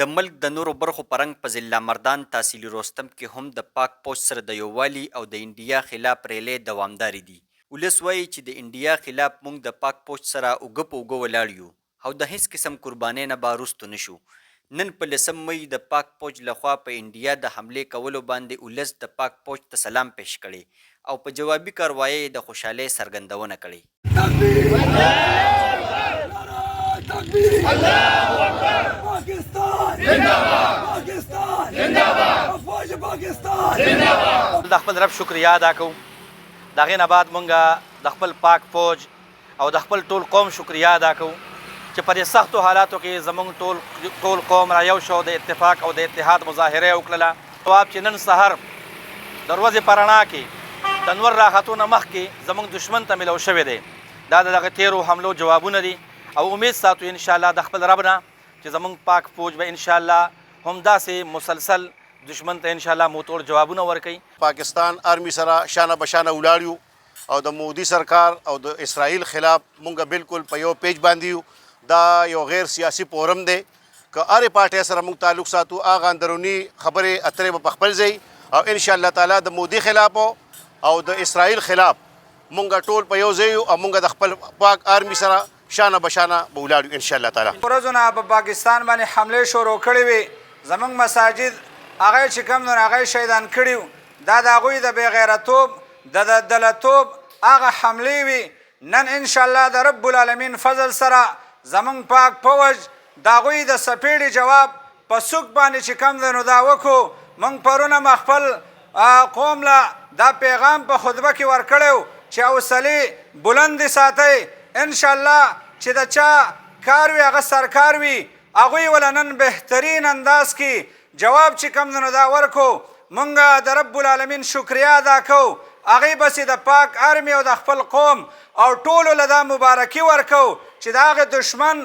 د ملک د نورو برخو په رنګ په ضلع مردان تحصیلي رستم کې هم د پاک پوج سره د یووالي او د انډیا خلاف ریلې دوامدارې دي. ولس وایي چې د انډیا خلاف موږ د پاک پوج سره اوږه په اوږه ولاړ یو او د هیڅ قسم قربانۍ نه به وروسته نشو. نن په 10 مۍ د پاک پوج لخوا په انډیا د حملې کولو باندې ولس د پاک پوج ته سلام پیش کړی او په جوابي کاروایۍ د خوشحالۍ څرګندونه کړې. د خپل رب شکریا ادا کوو. د هغې نه بعد مونږ د خپل پاک فوج او د خپل ټول قوم شکریا ادا کوو چې په دې سختو حالاتو کې زموږ ټول قوم را یو شو، د اتفاق او د اتحاد مظاهره یې وکړله. جواب چې نن سحر د ورځې په رڼا کې د نور راختو نه مخکې زموږ دشمن ته میلو شوی دی، دا د دغه تیرو حملو جوابونه دي او امید ساتو انشاءالله د خپل رب نه چې زموږ پاک فوج به انشاءالله هم داسې مسلسل دشمن ته انشاءالله موتوړ جوابونه ورکوي. پاکستان آرمی سره شانه بشانه ولاړ یو او د مودي سرکار او د اسرائیل خلاف مونږ بالکل په یو پیج باندې یو. دا یو غیر سیاسي فورم دی که هرې پارټۍ سره مونږ تعلق ساتو، هغه اندروني خبرې اترې به په خپل ځای او انشاءالله تعالی د مودي خلاف او د اسرائیل خلاف مونږ ټول په یو ځای یو او مونږ د خپل پاک آرمی سره شانه بشانه به ولاړ یو انشاءالله تعالی. ورځو نه په پاکستان باندې حملې شروع کړې وې، زموږ مساجد هغه چې کوم نو هغه شهیدان کړي وو. دا د هغوی د بېغیرتوب د دلتوب هغه حملې وي. نن انشاءالله د رب العالمین فضل سره زموږ پاک فوج د هغوی د سپېړې جواب په سوک باندې چې کوم دی نو دا وکړو. موږ پرونه خپل قوم له دا پیغام په خطبه کې ورکړی و چې حوصلې بلندې ساتئ. انشاءالله چې د چا کار وي هغه سرکار وي، هغوی وله نن بهترین انداز کې جواب چې کوم دی نو دا ورکو. مونږ د رب العالمین شکریا ادا کوو، هغې بسې د پاک آرمي او د خپل قوم او ټولو له دا مبارکي ورکو چې د هغې دشمن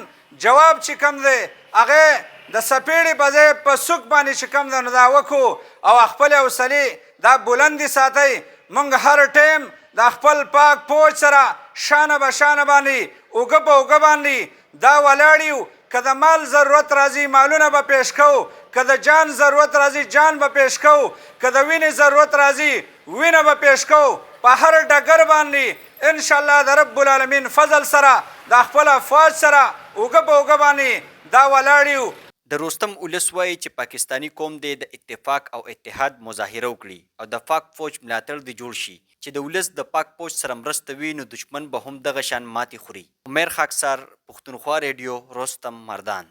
جواب چې کوم دی هغې د سپېړې په ځای په سوک باندې چې کوم دی نو دا وکړو او خپلې حوصلې دا بلندې ساتئ. مونږ هر ټیم د خپل پاک فوج سره شانه به شانه باندې اوږه په اوږه باندې دا ولاړ یو. که د مال ضرورت راځي مالونه به پیش کوو، که د جان ضرورت راځي جان به پیش کوو، که د وینې ضرورت راځي وینه به پیش کوو. په هر ډګر باندې انشاءالله د رب العالمین فضل سره د خپل افواج سره اوږه په اوږه باندې دا ولاړ یو. د رستم ولس وایي چې پاکستانی قوم دې د اتفاق او اتحاد مظاهره وکړي او د پاک فوج ملاتړ دې جوړ شي. چې د ولس د پاک فوج سره مرسته وي نو دشمن به هم دغه شان ماتې خوري. عمر خاکسار، پښتونخوا ریډیو، رستم، مردان.